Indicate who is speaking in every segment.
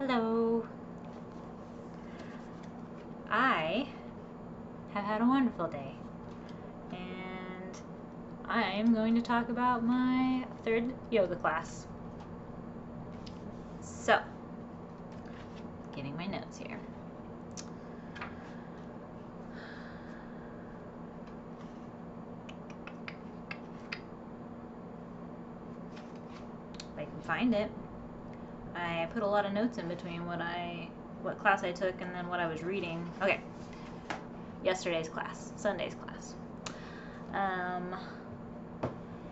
Speaker 1: Hello. I have had a wonderful day, and I am going to talk about my third yoga class. So, getting my notes here. If I can find it. I put a lot of notes in between what class I took and then what I was reading. Okay. Yesterday's class, Sunday's class.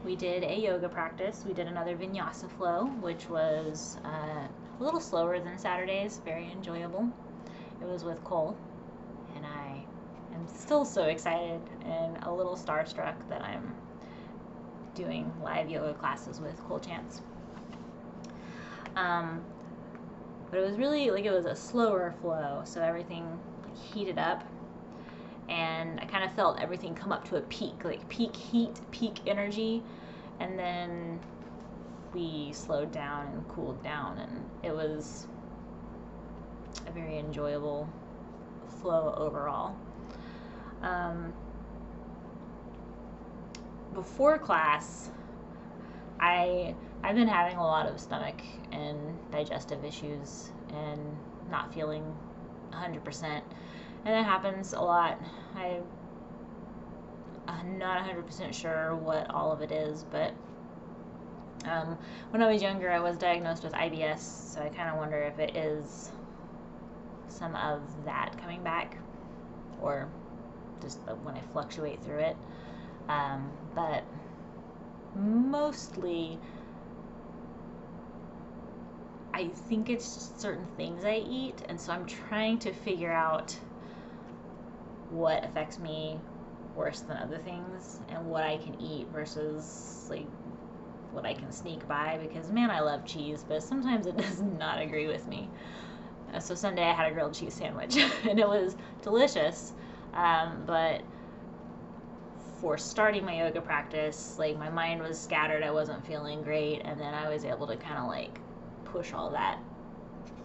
Speaker 1: We did a yoga practice. We did another vinyasa flow, which was a little slower than Saturday's, very enjoyable. It was with Cole, and I am still so excited and a little starstruck that I'm doing live yoga classes with Cole Chance. But it was really it was a slower flow, so everything heated up, and I kind of felt everything come up to a peak, peak heat, peak energy, and then we slowed down and cooled down, and it was a very enjoyable flow overall. Before class, I've been having a lot of stomach and digestive issues and not feeling 100%, and that happens a lot. I'm not 100% sure what all of it is, but when I was younger I was diagnosed with IBS, so I kind of wonder if it is some of that coming back or just when I fluctuate through it. But mostly I think it's certain things I eat, and so I'm trying to figure out what affects me worse than other things and what I can eat versus what I can sneak by, because man, I love cheese, but sometimes it does not agree with me. So Sunday I had a grilled cheese sandwich and it was delicious, but for starting my yoga practice, my mind was scattered, I wasn't feeling great, and then I was able to kind of push all that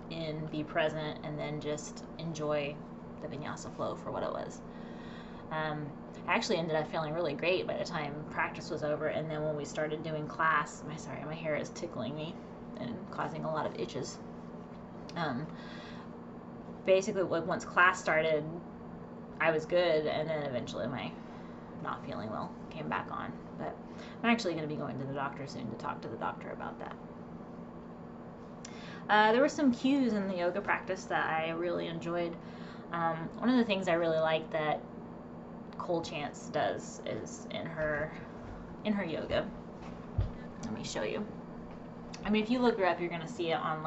Speaker 1: in, be present, and then just enjoy the vinyasa flow for what it was. I actually ended up feeling really great by the time practice was over, and then when we started doing class, my hair is tickling me and causing a lot of itches. Basically, once class started, I was good, and then eventually my not feeling well came back on. But I'm actually going to be going to the doctor soon to talk to the doctor about that. There were some cues in the yoga practice that I really enjoyed. One of the things I really like that Cole Chance does is in her yoga. Let me show you. If you look her up, you're going to see it on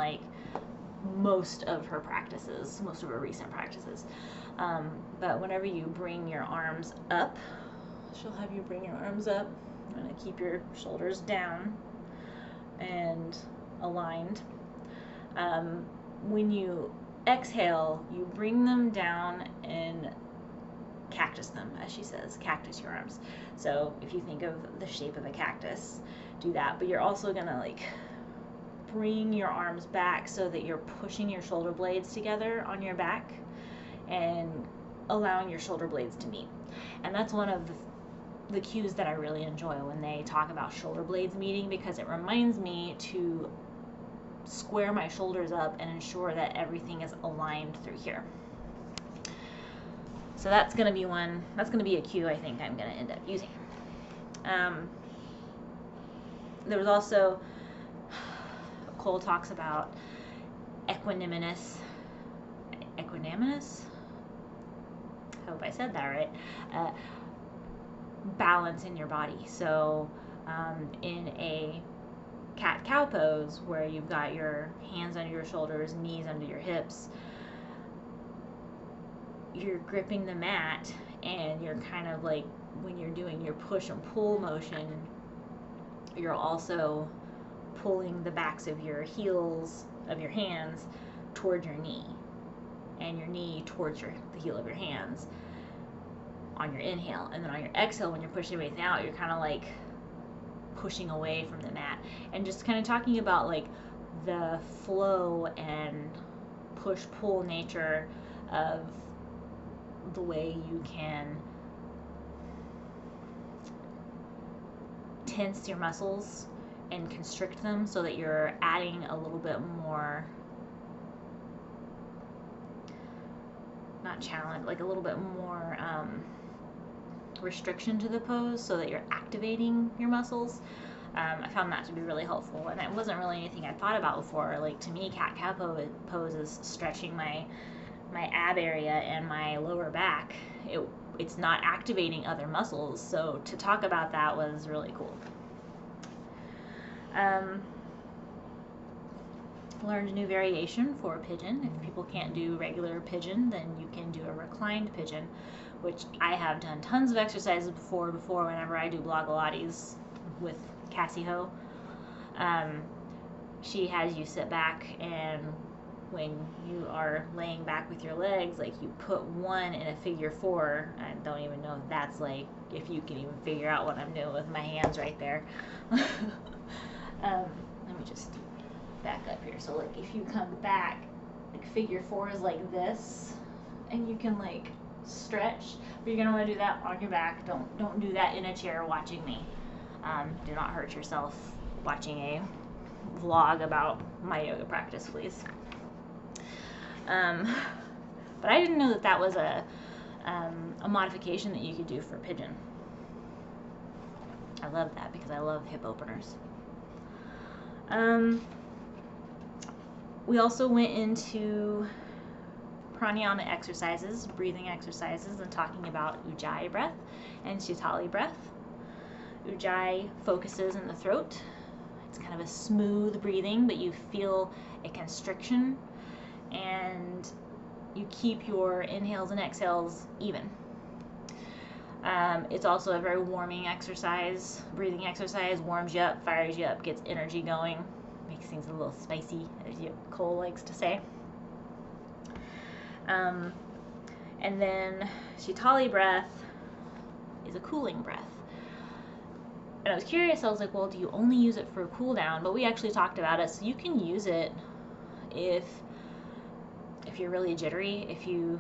Speaker 1: most of her practices, most of her recent practices. But whenever you bring your arms up, she'll have you bring your arms up. I'm going to keep your shoulders down and aligned. When you exhale, you bring them down and cactus them, as she says, cactus your arms. So if you think of the shape of a cactus, do that, but you're also gonna bring your arms back so that you're pushing your shoulder blades together on your back and allowing your shoulder blades to meet. And that's one of the cues that I really enjoy when they talk about shoulder blades meeting, because it reminds me to square my shoulders up and ensure that everything is aligned through here. So that's going to be a cue I think I'm going to end up using. There was also, Cole talks about equanimous, I hope I said that right, balance in your body. So in a cat-cow pose, where you've got your hands under your shoulders, knees under your hips, you're gripping the mat, and you're kind of when you're doing your push and pull motion, you're also pulling the backs of your heels of your hands towards your knee, and your knee towards the heel of your hands on your inhale. And then on your exhale, when you're pushing everything out, you're kind of pushing away from the mat, and just kind of talking about the flow and push-pull nature of the way you can tense your muscles and constrict them so that you're adding a little bit more, not challenge, like a little bit more restriction to the pose so that you're activating your muscles. I found that to be really helpful, and it wasn't really anything I thought about before. Like, to me, cat-cow pose is stretching my ab area and my lower back. It's not activating other muscles, so to talk about that was really cool. Learned a new variation for pigeon. If people can't do regular pigeon, then you can do a reclined pigeon, which I have done tons of exercises before whenever I do Blogilates with Cassie Ho. She has you sit back, and when you are laying back with your legs, like, you put one in a figure 4. I don't even know if that's, like, if you can even figure out what I'm doing with my hands right there. Let me just back up here. So, like, if you come back, like, figure 4 is like this, and you can, like, stretch, but you're gonna want to do that on your back. Don't do that in a chair watching me. Do not hurt yourself watching a vlog about my yoga practice, please. But I didn't know that was a modification that you could do for pigeon. I love that because I love hip openers. We also went into Pranayama exercises, breathing exercises, and talking about Ujjayi Breath and Untitled Breath. Ujjayi focuses in the throat. It's kind of a smooth breathing, but you feel a constriction, and you keep your inhales and exhales even. It's also a very warming exercise. Breathing exercise warms you up, fires you up, gets energy going, makes things a little spicy, as Cole likes to say. And then Untitled Breath is a cooling breath. And I was curious, I was like, well, do you only use it for a cool down? But we actually talked about it, so you can use it if you're really jittery, if you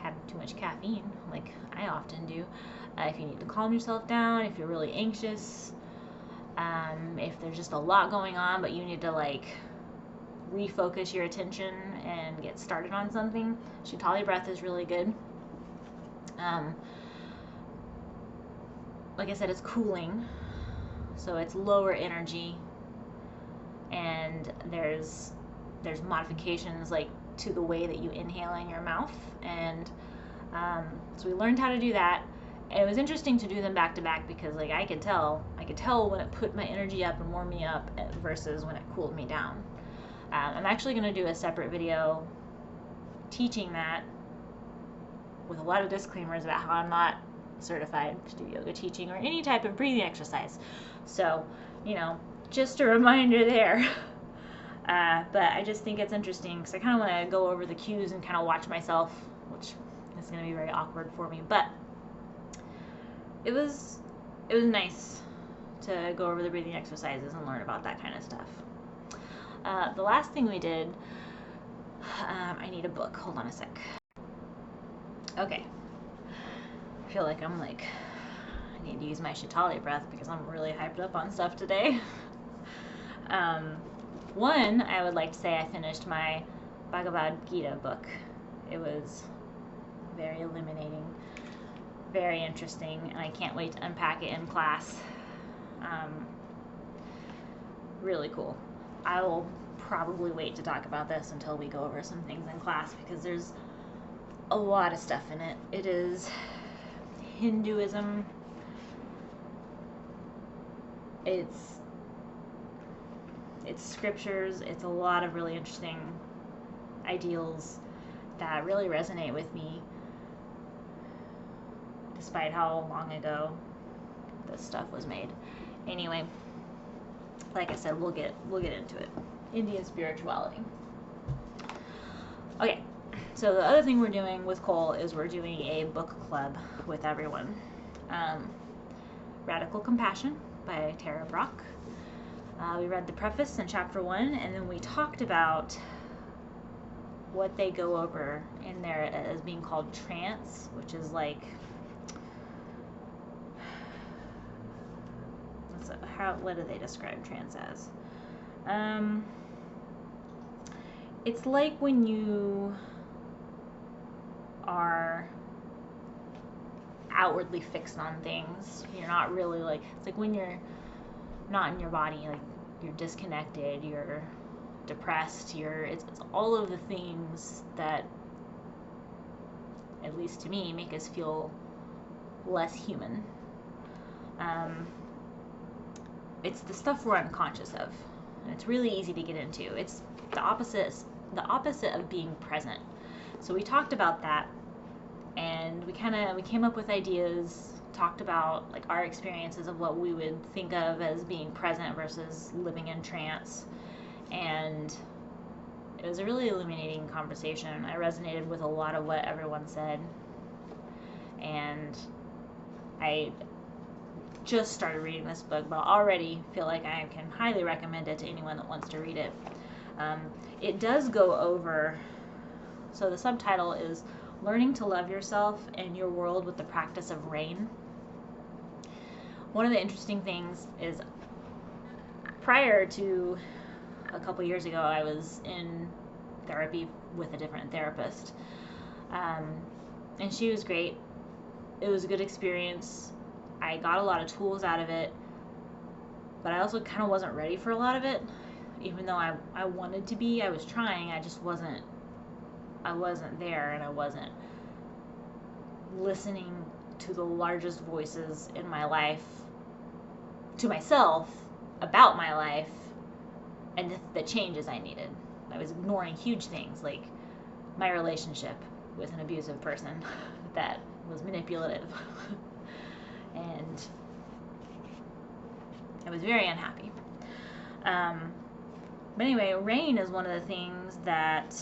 Speaker 1: have too much caffeine, like I often do, if you need to calm yourself down, if you're really anxious, if there's just a lot going on, but you need to, like, refocus your attention and get started on something. Untitled Breath is really good. Like I said, it's cooling, so it's lower energy, and there's modifications, like, to the way that you inhale in your mouth, and so we learned how to do that. And it was interesting to do them back to back because, like, I could tell when it put my energy up and warmed me up versus when it cooled me down. I'm actually going to do a separate video teaching that with a lot of disclaimers about how I'm not certified to do yoga teaching or any type of breathing exercise. So, just a reminder there. But I just think it's interesting because I kind of want to go over the cues and kind of watch myself, which is going to be very awkward for me. But it was nice to go over the breathing exercises and learn about that kind of stuff. The last thing we did, I need a book. Hold on a sec. Okay. I feel like I need to use my Untitled Breath because I'm really hyped up on stuff today. One, I would like to say I finished my Bhagavad Gita book. It was very illuminating, very interesting, and I can't wait to unpack it in class. Really cool. I will probably wait to talk about this until we go over some things in class because there's a lot of stuff in it. It is Hinduism. It's scriptures. It's a lot of really interesting ideals that really resonate with me, despite how long ago this stuff was made. Anyway, like I said, we'll get into it. Indian spirituality. Okay, so the other thing we're doing with Cole is we're doing a book club with everyone. Radical Compassion by Tara Brach. We read the preface in chapter 1, and then we talked about what they go over in there as being called trance, which is like, what do they describe trance as? It's like when you are outwardly fixed on things. You're not really like, it's like when you're not in your body, like you're disconnected, you're depressed, it's all of the things that, at least to me, make us feel less human. It's the stuff we're unconscious of, and it's really easy to get into. It's the opposite of being present. So we talked about that, and we came up with ideas, talked about like our experiences of what we would think of as being present versus living in trance. And it was a really illuminating conversation. I resonated with a lot of what everyone said, and I just started reading this book, but already feel like I can highly recommend it to anyone that wants to read it. It does go over, so the subtitle is Learning to Love Yourself and Your World with the Practice of Rain. One of the interesting things is, prior to a couple years ago, I was in therapy with a different therapist, and she was great. It was a good experience. I got a lot of tools out of it, but I also kind of wasn't ready for a lot of it. Even though I wanted to be, I was trying, I wasn't there, and I wasn't listening to the largest voices in my life, to myself, about my life, and the changes I needed. I was ignoring huge things, like my relationship with an abusive person that was manipulative. And I was very unhappy. But anyway, rain is one of the things that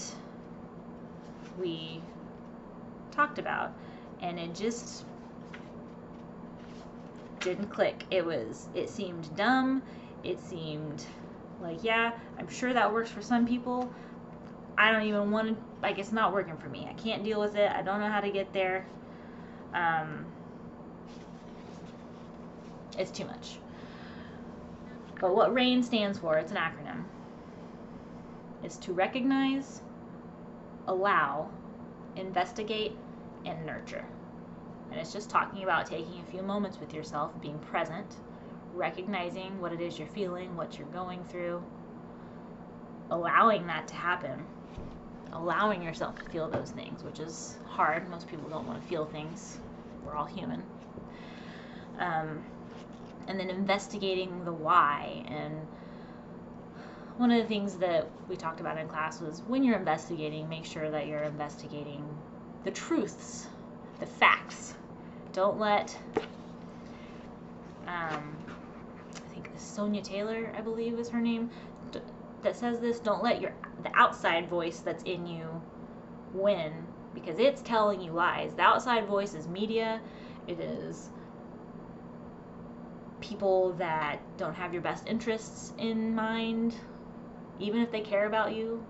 Speaker 1: we talked about, and it just didn't click. It seemed dumb. It seemed like, yeah, I'm sure that works for some people. I don't even want to, like, it's not working for me. I can't deal with it. I don't know how to get there. It's too much. But what RAIN stands for, it's an acronym. It's to recognize, allow, investigate, and nurture. And it's just talking about taking a few moments with yourself, being present, recognizing what it is you're feeling, what you're going through, allowing that to happen, allowing yourself to feel those things, which is hard. Most people don't want to feel things. We're all human. And then investigating the why. And one of the things that we talked about in class was, when you're investigating, make sure that you're investigating the truths, the facts. Don't let, I think Sonia Taylor, I believe is her name, that says this, don't let the outside voice that's in you win, because it's telling you lies. The outside voice is media. It is people that don't have your best interests in mind, even if they care about you.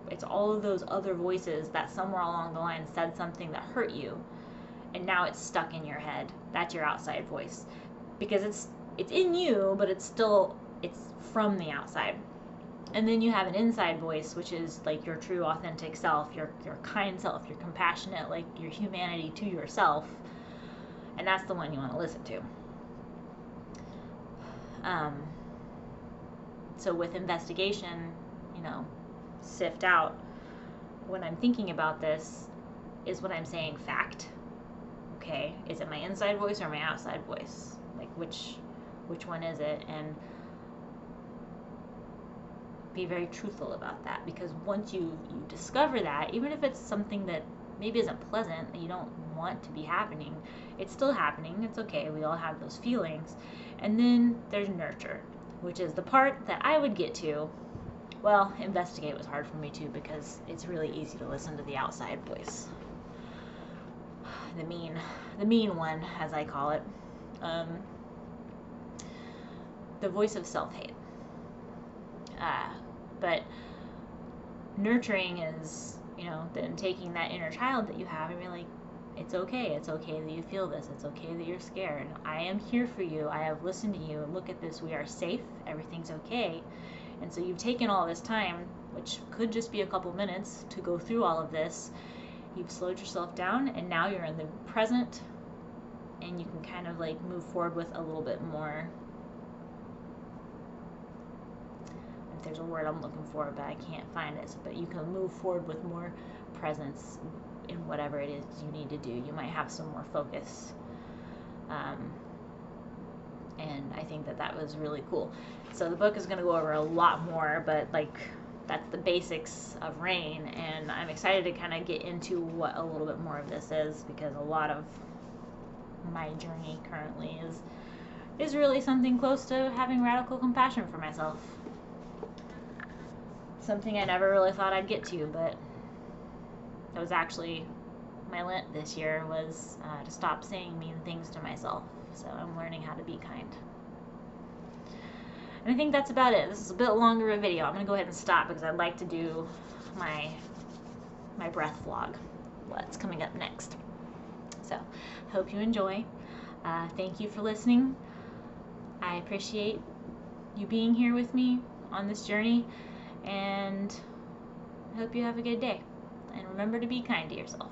Speaker 1: It's all of those other voices that somewhere along the line said something that hurt you, and now it's stuck in your head. That's your outside voice, because it's in you, but it's from the outside. And then you have an inside voice, which is like your true authentic self, your kind self, your compassionate, like your humanity to yourself. And that's the one you want to listen to. So with investigation, sift out, when I'm thinking about this, is what I'm saying fact? Okay, is it my inside voice or my outside voice? Like which one is it? And be very truthful about that, because once you discover that, even if it's something that maybe isn't pleasant, that you don't want to be happening, it's still happening. It's okay. We all have those feelings. And then there's nurture, which is the part that I would get to. Well, investigate was hard for me too, because it's really easy to listen to the outside voice, the mean one, as I call it, the voice of self-hate. But nurturing is, then taking that inner child that you have and being like, it's okay. It's okay that you feel this. It's okay that you're scared. I am here for you. I have listened to you. Look at this. We are safe. Everything's okay. And so you've taken all this time, which could just be a couple minutes, to go through all of this. You've slowed yourself down, and now you're in the present, and you can kind of like move forward with a little bit more. If there's a word I'm looking for, but I can't find it. But you can move forward with more presence in whatever it is you need to do. You might have some more focus. And I think that was really cool. So the book is going to go over a lot more, but like that's the basics of RAIN, and I'm excited to kind of get into what a little bit more of this is, because a lot of my journey currently is really something close to having radical compassion for myself. Something I never really thought I'd get to, but that was actually my Lent this year, was to stop saying mean things to myself. So I'm learning how to be kind. And I think that's about it. This is a bit longer of a video. I'm going to go ahead and stop because I'd like to do my breath vlog, what's coming up next. So hope you enjoy. Thank you for listening. I appreciate you being here with me on this journey, and I hope you have a good day. And remember to be kind to yourself.